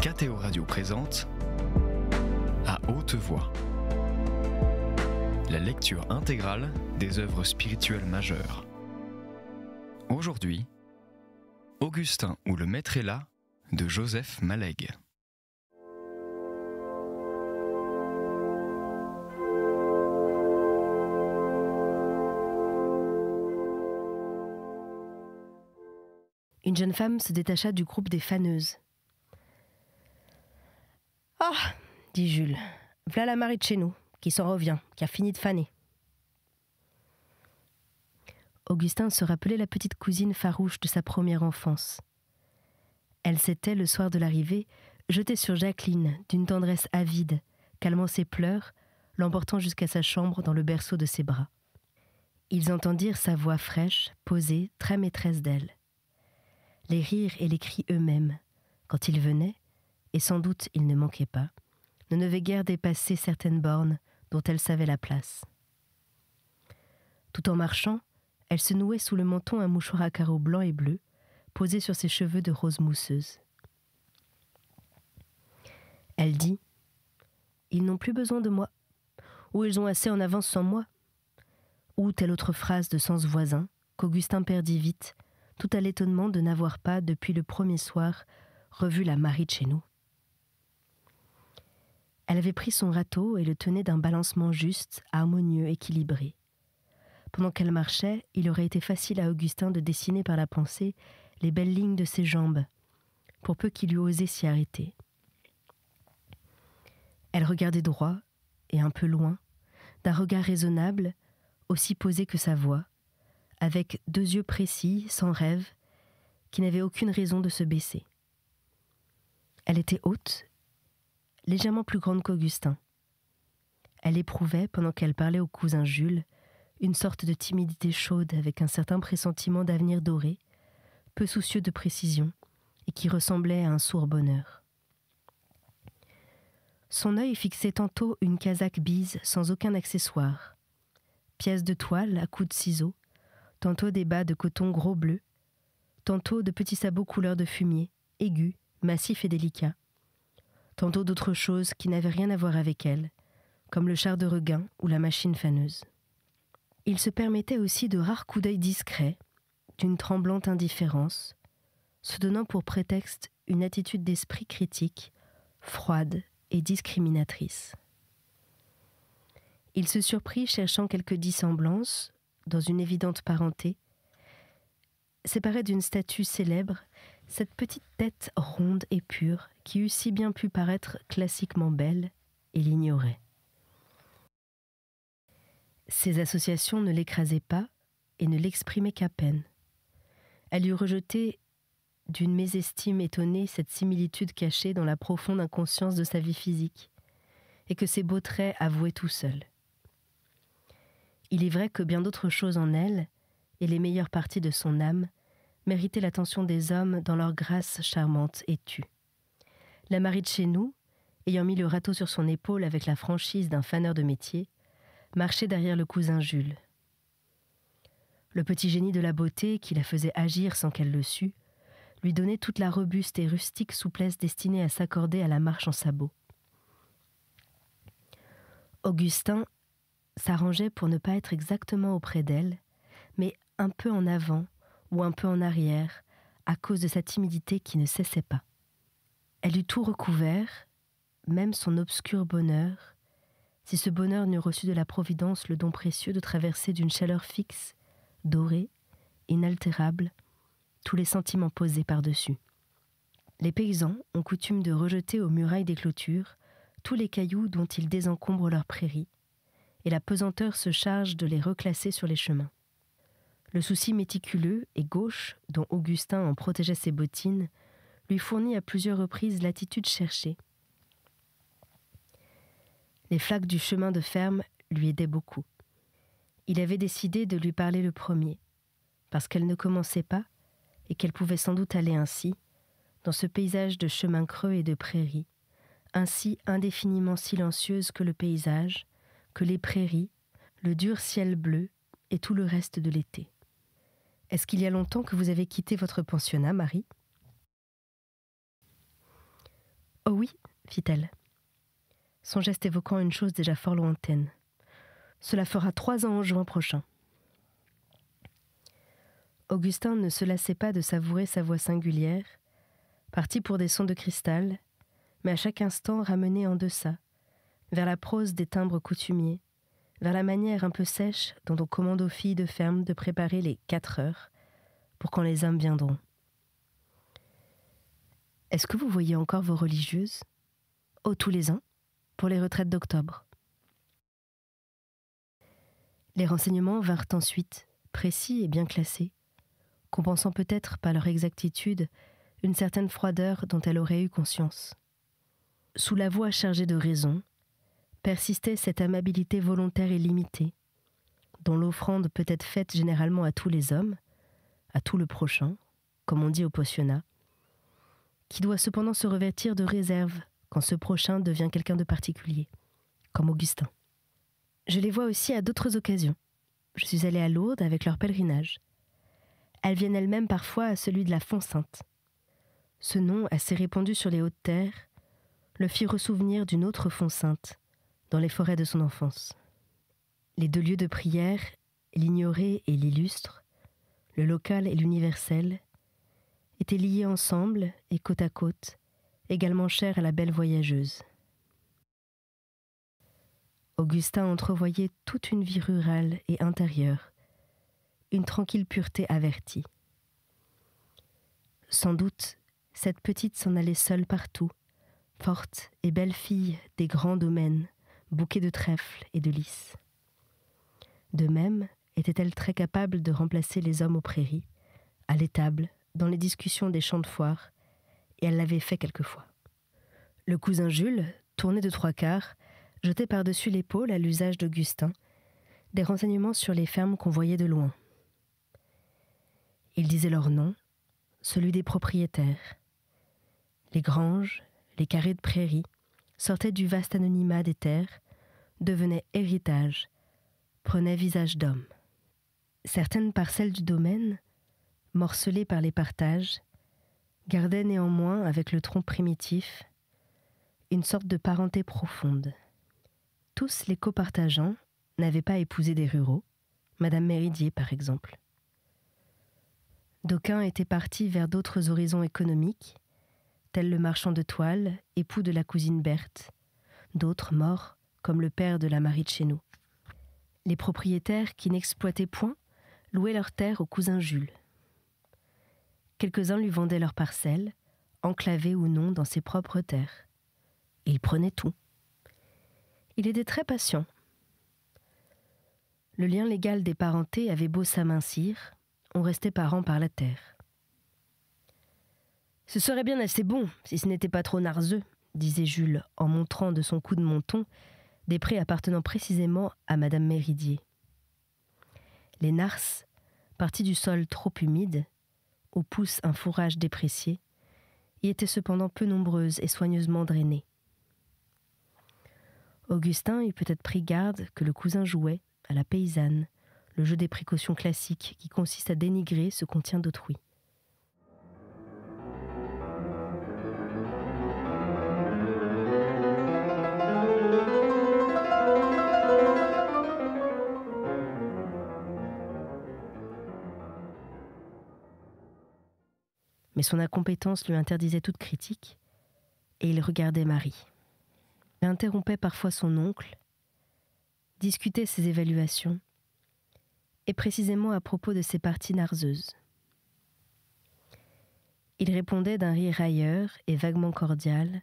KTO Radio présente À haute voix, la lecture intégrale des œuvres spirituelles majeures. Aujourd'hui, Augustin ou le Maître est là de Joseph Malègue. Une jeune femme se détacha du groupe des faneuses. « Ah !» dit Jules, « v'là la Marie de chez nous, qui s'en revient, qui a fini de faner. » Augustin se rappelait la petite cousine farouche de sa première enfance. Elle s'était, le soir de l'arrivée, jetée sur Jacqueline d'une tendresse avide, calmant ses pleurs, l'emportant jusqu'à sa chambre dans le berceau de ses bras. Ils entendirent sa voix fraîche, posée, très maîtresse d'elle. Les rires et les cris eux-mêmes, quand ils venaient, et sans doute ils ne manquaient pas, ne devaient guère dépasser certaines bornes dont elle savait la place. Tout en marchant, elle se nouait sous le menton un mouchoir à carreaux blancs et bleus, posé sur ses cheveux de rose mousseuse. Elle dit « Ils n'ont plus besoin de moi, ou ils ont assez en avance sans moi », ou telle autre phrase de sens voisin qu'Augustin perdit vite, tout à l'étonnement de n'avoir pas, depuis le premier soir, revu la Marie de chez nous. Elle avait pris son râteau et le tenait d'un balancement juste, harmonieux, équilibré. Pendant qu'elle marchait, il aurait été facile à Augustin de dessiner par la pensée les belles lignes de ses jambes, pour peu qu'il eût osé s'y arrêter. Elle regardait droit et un peu loin, d'un regard raisonnable, aussi posé que sa voix, avec deux yeux précis, sans rêve, qui n'avaient aucune raison de se baisser. Elle était haute, légèrement plus grande qu'Augustin. Elle éprouvait, pendant qu'elle parlait au cousin Jules, une sorte de timidité chaude avec un certain pressentiment d'avenir doré, peu soucieux de précision, et qui ressemblait à un sourd bonheur. Son œil fixait tantôt une casaque bise sans aucun accessoire, pièce de toile à coups de ciseaux, tantôt des bas de coton gros bleu, tantôt de petits sabots couleur de fumier, aigus, massifs et délicats, tantôt d'autres choses qui n'avaient rien à voir avec elle, comme le char de regain ou la machine faneuse. Il se permettait aussi de rares coups d'œil discrets, d'une tremblante indifférence, se donnant pour prétexte une attitude d'esprit critique, froide et discriminatrice. Il se surprit cherchant quelque dissemblance, dans une évidente parenté, séparée d'une statue célèbre, cette petite tête ronde et pure qui eût si bien pu paraître classiquement belle, et l'ignorait. Ces associations ne l'écrasaient pas et ne l'exprimaient qu'à peine. Elle eût rejeté d'une mésestime étonnée cette similitude cachée dans la profonde inconscience de sa vie physique, et que ses beaux traits avouaient tout seuls. Il est vrai que bien d'autres choses en elle, et les meilleures parties de son âme, méritaient l'attention des hommes dans leur grâce charmante et tue. La Marie de chez nous, ayant mis le râteau sur son épaule avec la franchise d'un faneur de métier, marchait derrière le cousin Jules. Le petit génie de la beauté, qui la faisait agir sans qu'elle le sût, lui donnait toute la robuste et rustique souplesse destinée à s'accorder à la marche en sabots. Augustin s'arrangeait pour ne pas être exactement auprès d'elle, mais un peu en avant ou un peu en arrière, à cause de sa timidité qui ne cessait pas. Elle eût tout recouvert, même son obscur bonheur, si ce bonheur n'eût reçu de la Providence le don précieux de traverser d'une chaleur fixe, dorée, inaltérable, tous les sentiments posés par-dessus. Les paysans ont coutume de rejeter aux murailles des clôtures tous les cailloux dont ils désencombrent leurs prairies, et la pesanteur se charge de les reclasser sur les chemins. Le souci méticuleux et gauche dont Augustin en protégeait ses bottines lui fournit à plusieurs reprises l'attitude cherchée. Les flaques du chemin de ferme lui aidaient beaucoup. Il avait décidé de lui parler le premier, parce qu'elle ne commençait pas et qu'elle pouvait sans doute aller ainsi, dans ce paysage de chemins creux et de prairies, ainsi indéfiniment silencieuse que le paysage, que les prairies, le dur ciel bleu et tout le reste de l'été. « Est-ce qu'il y a longtemps que vous avez quitté votre pensionnat, Marie ?» « Oh oui, fit-elle, son geste évoquant une chose déjà fort lointaine. Cela fera 3 ans en juin prochain. » Augustin ne se lassait pas de savourer sa voix singulière, parti pour des sons de cristal, mais à chaque instant ramené en deçà, vers la prose des timbres coutumiers, vers la manière un peu sèche dont on commande aux filles de ferme de préparer les 4 heures pour quand les hommes viendront. « Est-ce que vous voyez encore vos religieuses ? Oh, tous les ans, pour les retraites d'octobre. » Les renseignements vinrent ensuite, précis et bien classés, compensant peut-être par leur exactitude une certaine froideur dont elle aurait eu conscience. Sous la voix chargée de raison, persistait cette amabilité volontaire et limitée, dont l'offrande peut être faite généralement à tous les hommes, à tout le prochain, comme on dit au pensionnat, qui doit cependant se revêtir de réserve quand ce prochain devient quelqu'un de particulier, comme Augustin. Je les vois aussi à d'autres occasions. Je suis allée à Lourdes avec leur pèlerinage. Elles viennent elles-mêmes parfois à celui de la Font-Sainte. Ce nom, assez répandu sur les hautes terres, le fit ressouvenir d'une autre Font-Sainte, dans les forêts de son enfance. Les 2 lieux de prière, l'ignoré et l'illustre, le local et l'universel, étaient liés ensemble et côte à côte, également chers à la belle voyageuse. Augustin entrevoyait toute une vie rurale et intérieure, une tranquille pureté avertie. Sans doute, cette petite s'en allait seule partout, forte et belle fille des grands domaines, bouquets de trèfles et de lys. De même, était-elle très capable de remplacer les hommes aux prairies, à l'étable, dans les discussions des champs de foire, et elle l'avait fait quelquefois. Le cousin Jules, tourné de 3/4, jetait par-dessus l'épaule, à l'usage d'Augustin, des renseignements sur les fermes qu'on voyait de loin. Il disait leur nom, celui des propriétaires. Les granges, les carrés de prairies, sortaient du vaste anonymat des terres, devenaient héritage, prenaient visage d'homme. Certaines parcelles du domaine, morcelées par les partages, gardaient néanmoins, avec le tronc primitif, une sorte de parenté profonde. Tous les copartageants n'avaient pas épousé des ruraux, Madame Méridier par exemple. D'aucuns étaient partis vers d'autres horizons économiques, tel le marchand de toile, époux de la cousine Berthe, d'autres morts, comme le père de la Marie de chez nous. Les propriétaires qui n'exploitaient point louaient leurs terres au cousin Jules. Quelques-uns lui vendaient leurs parcelles, enclavées ou non dans ses propres terres. Il prenait tout. Il était très patient. Le lien légal des parentés avait beau s'amincir, on restait parents par la terre. « Ce serait bien assez bon, si ce n'était pas trop narzeux, » disait Jules, en montrant de son coup de menton des prés appartenant précisément à Madame Méridier. Les narces, parties du sol trop humide, où pousse un fourrage déprécié, y étaient cependant peu nombreuses et soigneusement drainées. Augustin eût peut-être pris garde que le cousin jouait, à la paysanne, le jeu des précautions classiques qui consiste à dénigrer ce qu'on tient d'autrui. Mais son incompétence lui interdisait toute critique, et il regardait Marie. Il interrompait parfois son oncle, discutait ses évaluations, et précisément à propos de ses parties narzeuses. Il répondait d'un rire railleur et vaguement cordial,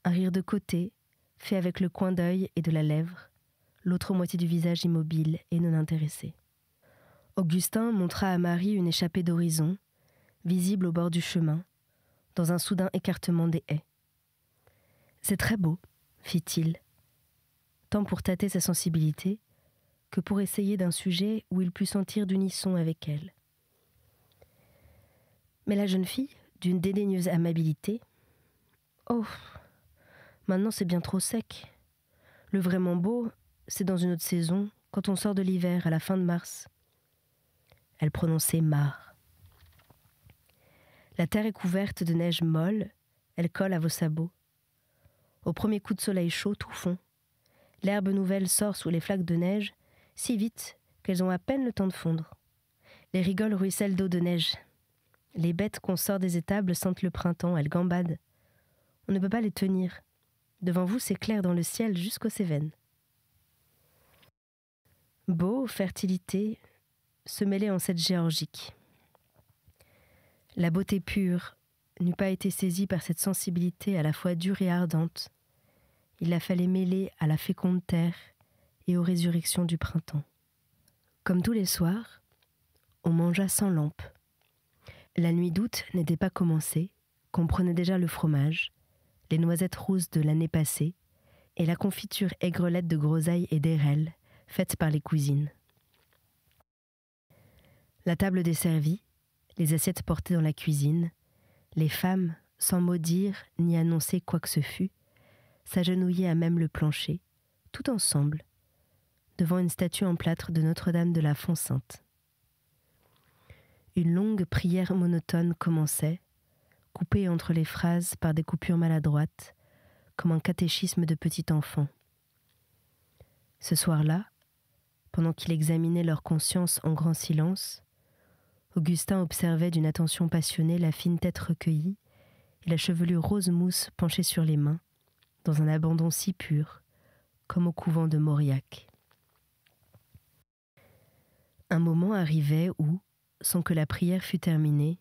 un rire de côté, fait avec le coin d'œil et de la lèvre, l'autre moitié du visage immobile et non intéressé. Augustin montra à Marie une échappée d'horizon, visible au bord du chemin, dans un soudain écartement des haies. « C'est très beau, » fit-il, tant pour tâter sa sensibilité que pour essayer d'un sujet où il put sentir d'unisson avec elle. Mais la jeune fille, d'une dédaigneuse amabilité, « Oh, maintenant c'est bien trop sec. Le vraiment beau, c'est dans une autre saison, quand on sort de l'hiver, à la fin de mars. » Elle prononçait « mar ». La terre est couverte de neige molle, elle colle à vos sabots. Au premier coup de soleil chaud, tout fond. L'herbe nouvelle sort sous les flaques de neige, si vite qu'elles ont à peine le temps de fondre. Les rigoles ruissellent d'eau de neige. Les bêtes qu'on sort des étables sentent le printemps, elles gambadent. On ne peut pas les tenir. Devant vous s'éclaire dans le ciel jusqu'aux Cévennes. Beau, fertilité, se mêlait en cette géorgique. La beauté pure n'eût pas été saisie par cette sensibilité à la fois dure et ardente. Il la fallait mêler à la féconde terre et aux résurrections du printemps. Comme tous les soirs, on mangea sans lampe. La nuit d'août n'était pas commencée, qu'on prenait déjà le fromage, les noisettes rousses de l'année passée et la confiture aigrelette de groseilles et d'érelles faite par les cousines. La table desservie, les assiettes portées dans la cuisine, les femmes, sans mot dire ni annoncer quoi que ce fût, s'agenouillaient à même le plancher, tout ensemble, devant une statue en plâtre de Notre-Dame de la Font-Sainte. Une longue prière monotone commençait, coupée entre les phrases par des coupures maladroites, comme un catéchisme de petit enfant. Ce soir-là, pendant qu'il examinait leur conscience en grand silence, Augustin observait d'une attention passionnée la fine tête recueillie et la chevelure rose mousse penchée sur les mains, dans un abandon si pur, comme au couvent de Mauriac. Un moment arrivait où, sans que la prière fût terminée,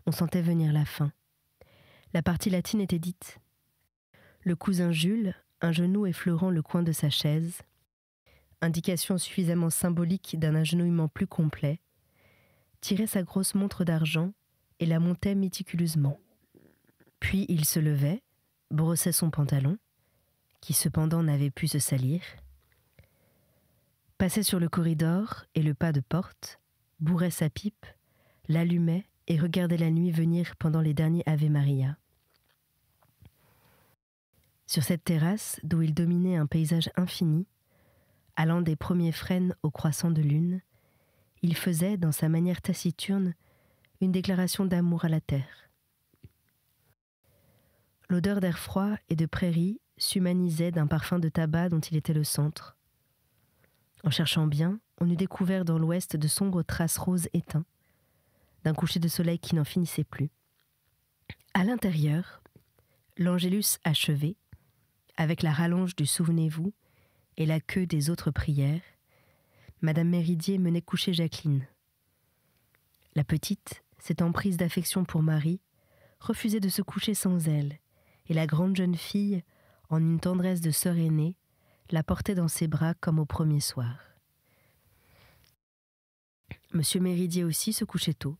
on sentait venir la fin. La partie latine était dite. Le cousin Jules, un genou effleurant le coin de sa chaise, indication suffisamment symbolique d'un agenouillement plus complet, tirait sa grosse montre d'argent et la montait méticuleusement. Puis il se levait, brossait son pantalon, qui cependant n'avait pu se salir, passait sur le corridor et le pas de porte, bourrait sa pipe, l'allumait et regardait la nuit venir pendant les derniers Ave Maria. Sur cette terrasse, d'où il dominait un paysage infini, allant des premiers frênes au croissant de lune, il faisait, dans sa manière taciturne, une déclaration d'amour à la terre. L'odeur d'air froid et de prairie s'humanisait d'un parfum de tabac dont il était le centre. En cherchant bien, on eût découvert dans l'ouest de sombres traces roses éteints, d'un coucher de soleil qui n'en finissait plus. À l'intérieur, l'Angélus achevé, avec la rallonge du Souvenez-vous et la queue des autres prières, Madame Méridier menait coucher Jacqueline. La petite, s'étant prise d'affection pour Marie, refusait de se coucher sans elle, et la grande jeune fille, en une tendresse de sœur aînée, la portait dans ses bras comme au premier soir. Monsieur Méridier aussi se couchait tôt.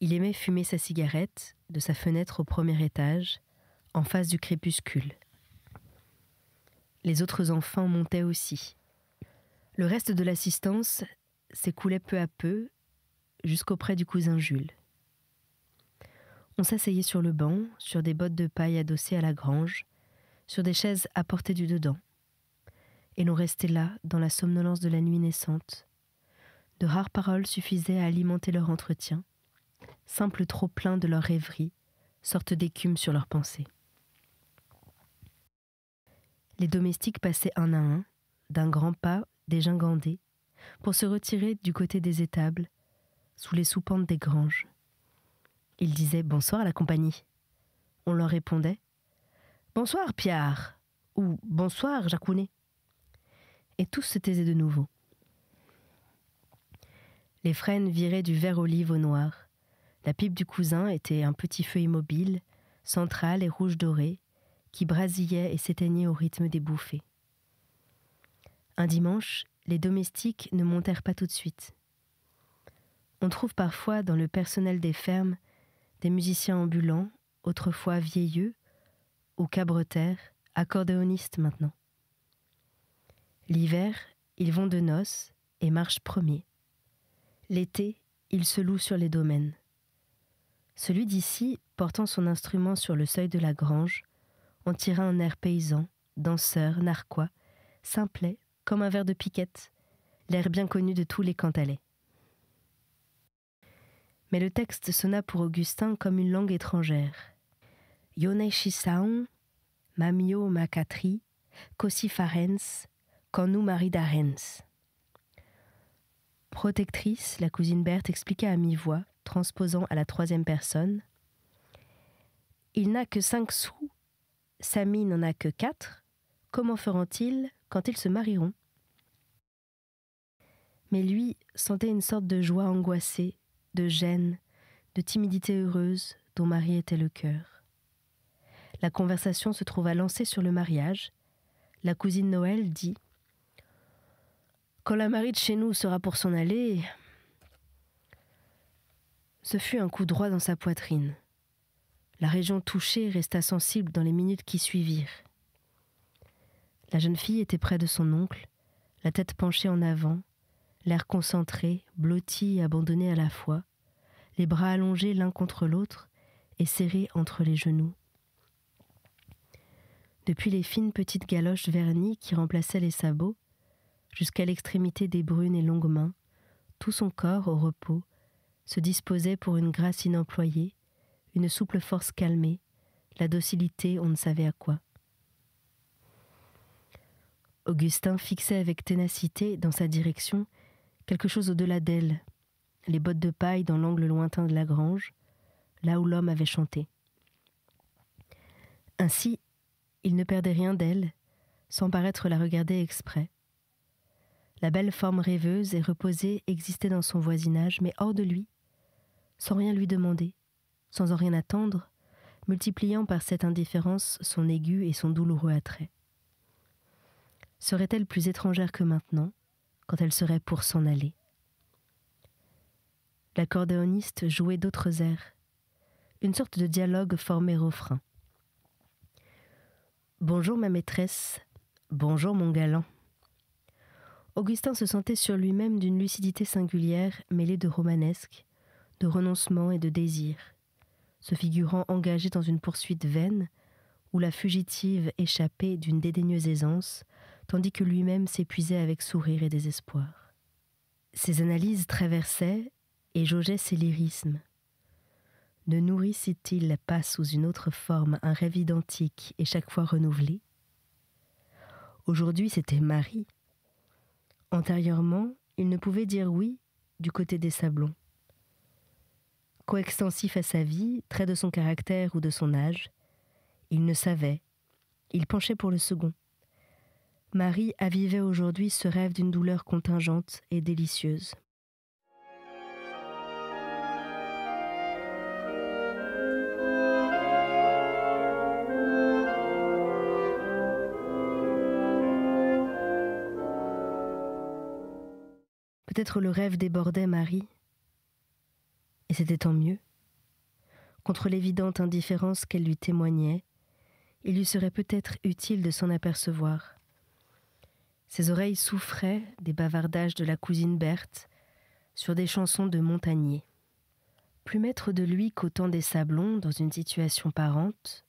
Il aimait fumer sa cigarette de sa fenêtre au premier étage, en face du crépuscule. Les autres enfants montaient aussi. Le reste de l'assistance s'écoulait peu à peu jusqu'auprès du cousin Jules. On s'asseyait sur le banc, sur des bottes de paille adossées à la grange, sur des chaises à portée du dedans. Et l'on restait là, dans la somnolence de la nuit naissante. De rares paroles suffisaient à alimenter leur entretien, simple trop-plein de leur rêverie, sorte d'écume sur leurs pensées. Les domestiques passaient un à un, d'un grand pas dégingandés, pour se retirer du côté des étables, sous les soupentes des granges. Ils disaient « Bonsoir à la compagnie ». On leur répondait « Bonsoir Pierre » ou « Bonsoir Jacounet ». Et tous se taisaient de nouveau. Les frênes viraient du vert olive au noir. La pipe du cousin était un petit feu immobile, central et rouge doré, qui brasillait et s'éteignait au rythme des bouffées. Un dimanche, les domestiques ne montèrent pas tout de suite. On trouve parfois dans le personnel des fermes des musiciens ambulants, autrefois vieilleux, ou cabretaires, accordéonistes maintenant. L'hiver, ils vont de noces et marchent premiers. L'été, ils se louent sur les domaines. Celui d'ici, portant son instrument sur le seuil de la grange, en tira un air paysan, danseur, narquois, simplet, comme un vers de Piquette, l'air bien connu de tous les Cantalais. Mais le texte sonna pour Augustin comme une langue étrangère. Yonei Shisaon, mamio macatri, cossi farens, quand nous maridarens. Protectrice, la cousine Berthe expliqua à mi-voix, transposant à la troisième personne. Il n'a que 5 sous, Samy n'en a que 4. Comment feront-ils quand ils se marieront ? Mais lui sentait une sorte de joie angoissée, de gêne, de timidité heureuse dont Marie était le cœur. La conversation se trouva lancée sur le mariage. La cousine Noël dit « Quand la Marie de chez nous sera pour s'en aller... » Ce fut un coup droit dans sa poitrine. La région touchée resta sensible dans les minutes qui suivirent. La jeune fille était près de son oncle, la tête penchée en avant, l'air concentré, blotti et abandonné à la fois, les bras allongés l'un contre l'autre et serrés entre les genoux. Depuis les fines petites galoches vernies qui remplaçaient les sabots, jusqu'à l'extrémité des brunes et longues mains, tout son corps, au repos, se disposait pour une grâce inemployée, une souple force calmée, la docilité on ne savait à quoi. Augustin fixait avec ténacité dans sa direction quelque chose au-delà d'elle, les bottes de paille dans l'angle lointain de la grange, là où l'homme avait chanté. Ainsi, il ne perdait rien d'elle, sans paraître la regarder exprès. La belle forme rêveuse et reposée existait dans son voisinage, mais hors de lui, sans rien lui demander, sans en rien attendre, multipliant par cette indifférence son aigu et son douloureux attrait. Serait-elle plus étrangère que maintenant, quand elle serait pour s'en aller ? L'accordéoniste jouait d'autres airs, une sorte de dialogue formé refrain. « Bonjour ma maîtresse, bonjour mon galant. » Augustin se sentait sur lui-même d'une lucidité singulière mêlée de romanesque, de renoncement et de désir, se figurant engagé dans une poursuite vaine où la fugitive échappait d'une dédaigneuse aisance, tandis que lui-même s'épuisait avec sourire et désespoir. Ses analyses traversaient et jaugeaient ses lyrismes. Ne nourrissait-il pas sous une autre forme un rêve identique et chaque fois renouvelé ? Aujourd'hui, c'était Marie. Antérieurement, il ne pouvait dire oui du côté des Sablons. Coextensif à sa vie, trait de son caractère ou de son âge, il ne savait. Il penchait pour le second. Marie avivait aujourd'hui ce rêve d'une douleur contingente et délicieuse. Peut-être le rêve débordait Marie, et c'était tant mieux. Contre l'évidente indifférence qu'elle lui témoignait, il lui serait peut-être utile de s'en apercevoir. Ses oreilles souffraient des bavardages de la cousine Berthe sur des chansons de Montagnier. Plus maître de lui qu'au temps des Sablons, dans une situation parente,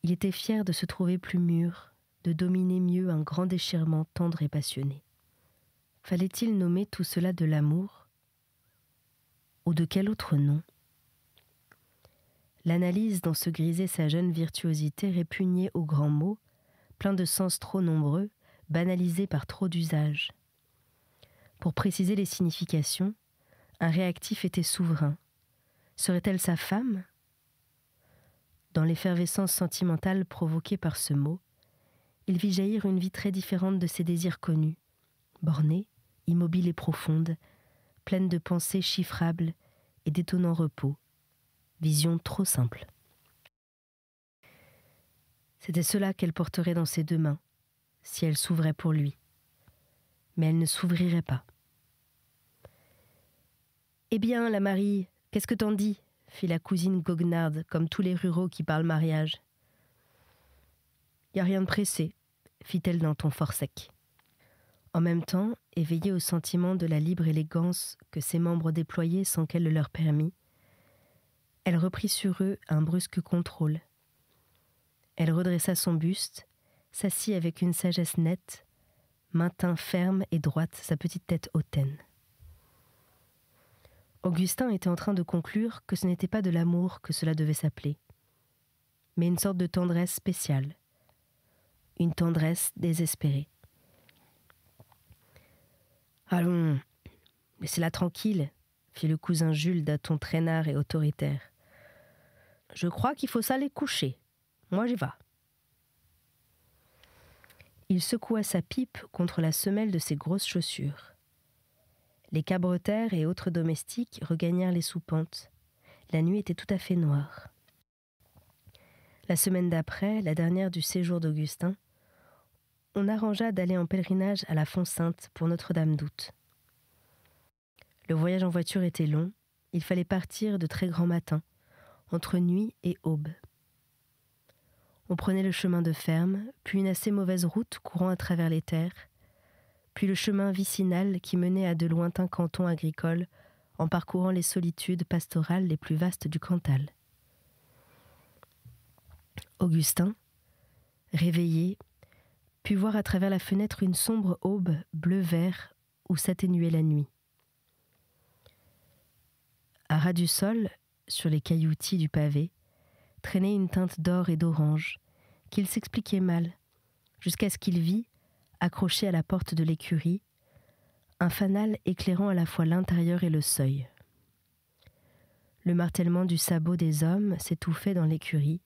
il était fier de se trouver plus mûr, de dominer mieux un grand déchirement tendre et passionné. Fallait-il nommer tout cela de l'amour ? Ou de quel autre nom ? L'analyse dont se grisait sa jeune virtuosité répugnait aux grands mots, pleins de sens trop nombreux, banalisés par trop d'usages. Pour préciser les significations, un réactif était souverain. Serait-elle sa femme ? Dans l'effervescence sentimentale provoquée par ce mot, il vit jaillir une vie très différente de ses désirs connus, bornée, immobile et profonde, pleine de pensées chiffrables et d'étonnants repos, vision trop simple. C'était cela qu'elle porterait dans ses 2 mains, si elle s'ouvrait pour lui. Mais elle ne s'ouvrirait pas. « Eh bien, la Marie, qu'est-ce que t'en dis ?» fit la cousine goguenarde, comme tous les ruraux qui parlent mariage. « Y a rien de pressé, » fit-elle d'un ton fort sec. En même temps, éveillée au sentiment de la libre élégance que ses membres déployaient sans qu'elle le leur permît, elle reprit sur eux un brusque contrôle. Elle redressa son buste, s'assit avec une sagesse nette, maintint ferme et droite sa petite tête hautaine. Augustin était en train de conclure que ce n'était pas de l'amour que cela devait s'appeler, mais une sorte de tendresse spéciale, une tendresse désespérée. « Allons, laissez-la tranquille », fit le cousin Jules d'un ton traînard et autoritaire. « Je crois qu'il faut s'aller coucher. Moi, j'y vais. » Il secoua sa pipe contre la semelle de ses grosses chaussures. Les cabretaires et autres domestiques regagnèrent les soupentes. La nuit était tout à fait noire. La semaine d'après, la dernière du séjour d'Augustin, on arrangea d'aller en pèlerinage à la Font-Sainte pour Notre-Dame d'Août. Le voyage en voiture était long, il fallait partir de très grand matin, entre nuit et aube. On prenait le chemin de ferme, puis une assez mauvaise route courant à travers les terres, puis le chemin vicinal qui menait à de lointains cantons agricoles en parcourant les solitudes pastorales les plus vastes du Cantal. Augustin, réveillé, put voir à travers la fenêtre une sombre aube bleu-vert où s'atténuait la nuit. À ras du sol, sur les cailloutis du pavé, traînait une teinte d'or et d'orange, qu'il s'expliquait mal, jusqu'à ce qu'il vit, accroché à la porte de l'écurie, un fanal éclairant à la fois l'intérieur et le seuil. Le martèlement du sabot des hommes s'étouffait dans l'écurie,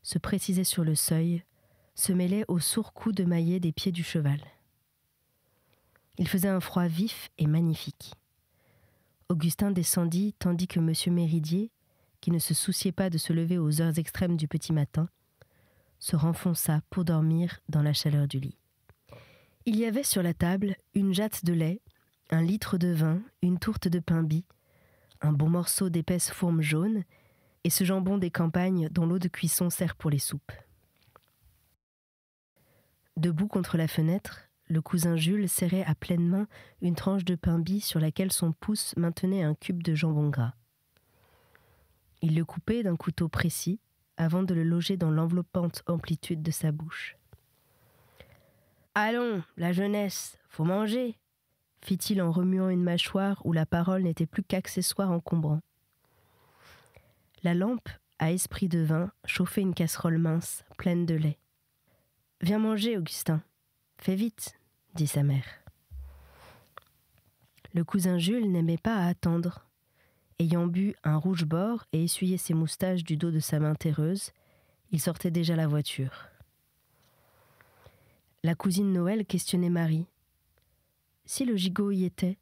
se précisait sur le seuil, se mêlait au sourd coup de maillet des pieds du cheval. Il faisait un froid vif et magnifique. Augustin descendit tandis que M. Méridier, qui ne se souciait pas de se lever aux heures extrêmes du petit matin, se renfonça pour dormir dans la chaleur du lit. Il y avait sur la table une jatte de lait, un litre de vin, une tourte de pain bis, un bon morceau d'épaisse fourme jaune et ce jambon des campagnes dont l'eau de cuisson sert pour les soupes. Debout contre la fenêtre, le cousin Jules serrait à pleine main une tranche de pain bis sur laquelle son pouce maintenait un cube de jambon gras. Il le coupait d'un couteau précis avant de le loger dans l'enveloppante amplitude de sa bouche. « Allons, la jeunesse, faut manger !» fit-il en remuant une mâchoire où la parole n'était plus qu'accessoire encombrant. La lampe, à esprit de vin, chauffait une casserole mince, pleine de lait. « Viens manger, Augustin. Fais vite !» dit sa mère. Le cousin Jules n'aimait pas à attendre. Ayant bu un rouge-bord et essuyé ses moustaches du dos de sa main terreuse, il sortait déjà la voiture. La cousine Noël questionnait Marie. Si le gigot y était,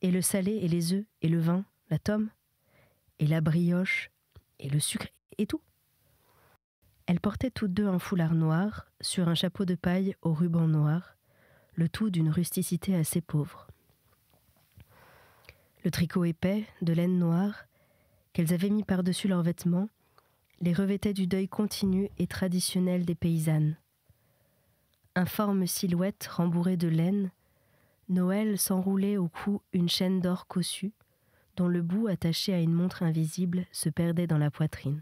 et le salé et les œufs et le vin, la tome, et la brioche, et le sucre, et tout. Elles portaient toutes deux un foulard noir sur un chapeau de paille au ruban noir, le tout d'une rusticité assez pauvre. Le tricot épais, de laine noire, qu'elles avaient mis par-dessus leurs vêtements, les revêtait du deuil continu et traditionnel des paysannes. Informe silhouette rembourrée de laine, Noël s'enroulait au cou une chaîne d'or cossu, dont le bout attaché à une montre invisible se perdait dans la poitrine.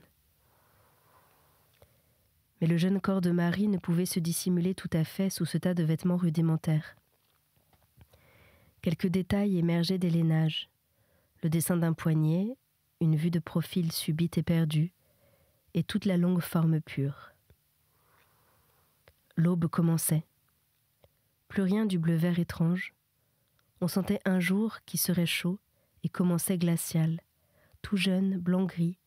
Mais le jeune corps de Marie ne pouvait se dissimuler tout à fait sous ce tas de vêtements rudimentaires. Quelques détails émergeaient des lainages. Le dessin d'un poignet, une vue de profil subite et perdue, et toute la longue forme pure. L'aube commençait. Plus rien du bleu-vert étrange. On sentait un jour qui serait chaud et commençait glacial, tout jeune, blanc-gris,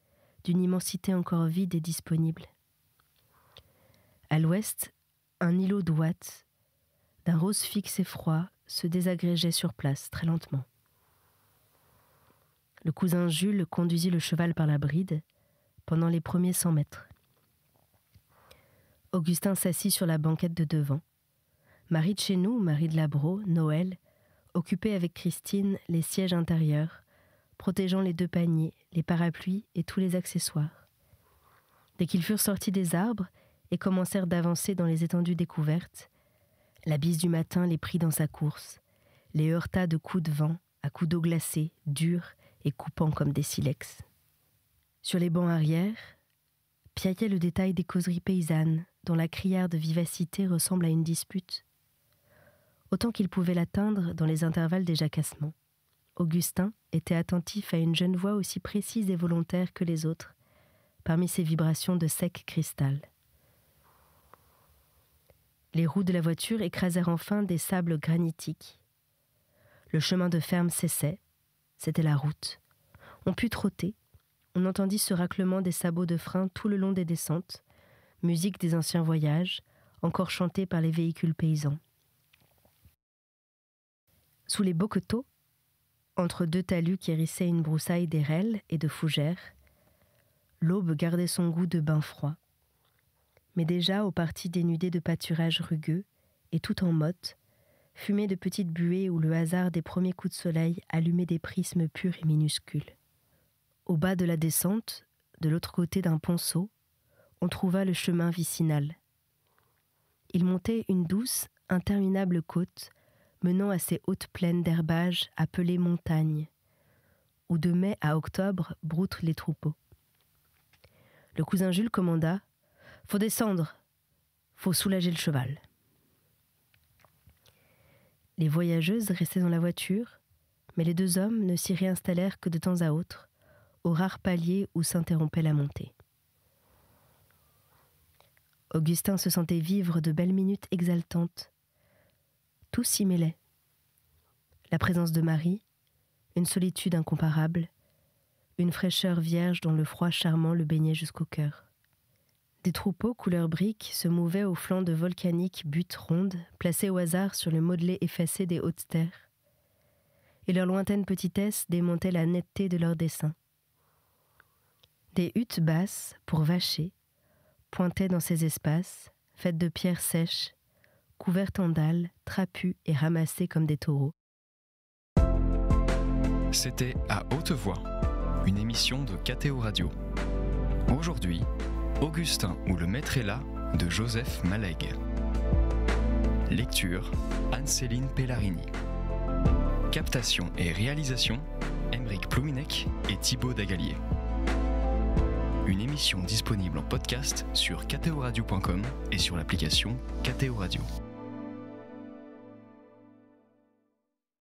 d'une immensité encore vide et disponible. À l'ouest, un îlot d'ouate, d'un rose fixe et froid, se désagrégeait sur place, très lentement. Le cousin Jules conduisit le cheval par la bride pendant les premiers 100 mètres. Augustin s'assit sur la banquette de devant. Marie de chez nous, Marie de Labro, Noël, occupait avec Christine les sièges intérieurs, protégeant les 2 paniers, les parapluies et tous les accessoires. Dès qu'ils furent sortis des arbres et commencèrent d'avancer dans les étendues découvertes, la bise du matin les prit dans sa course, les heurta de coups de vent, à coups d'eau glacée, durs et coupants comme des silex. Sur les bancs arrière, piaillait le détail des causeries paysannes, dont la criarde vivacité ressemble à une dispute. Autant qu'il pouvait l'atteindre dans les intervalles des jacassements. Augustin était attentif à une jeune voix aussi précise et volontaire que les autres, parmi ces vibrations de sec cristal. Les roues de la voiture écrasèrent enfin des sables granitiques. Le chemin de ferme cessait, c'était la route. On put trotter, on entendit ce raclement des sabots de frein tout le long des descentes, musique des anciens voyages, encore chantée par les véhicules paysans. Sous les boqueteaux, entre deux talus qui hérissaient une broussaille d'érelles et de fougères, l'aube gardait son goût de bain froid. Mais déjà aux parties dénudées de pâturages rugueux, et tout en motte, fumaient de petites buées où le hasard des premiers coups de soleil allumait des prismes purs et minuscules. Au bas de la descente, de l'autre côté d'un ponceau, on trouva le chemin vicinal. Il montait une douce, interminable côte menant à ces hautes plaines d'herbage appelées montagnes, où de mai à octobre broutent les troupeaux. Le cousin Jules commanda « Faut descendre, faut soulager le cheval ». Les voyageuses restaient dans la voiture, mais les deux hommes ne s'y réinstallèrent que de temps à autre, aux rares paliers où s'interrompait la montée. Augustin se sentait vivre de belles minutes exaltantes. Tout s'y mêlait. La présence de Marie, une solitude incomparable, une fraîcheur vierge dont le froid charmant le baignait jusqu'au cœur. Des troupeaux couleur brique se mouvaient au flanc de volcaniques buttes rondes, placées au hasard sur le modelé effacé des hautes terres. Et leur lointaine petitesse démontait la netteté de leurs dessins. Des huttes basses, pour vacher, pointaient dans ces espaces, faites de pierres sèches, couvertes en dalles, trapues et ramassées comme des taureaux. C'était À Haute Voix, une émission de KTO Radio. Aujourd'hui, Augustin ou le maître est là de Joseph Malègue. Lecture Anne-Céline Pellarini. Captation et réalisation Aymeric Plouminec et Thibaut Dagalier. Une émission disponible en podcast sur ktoradio.com et sur l'application KTO Radio.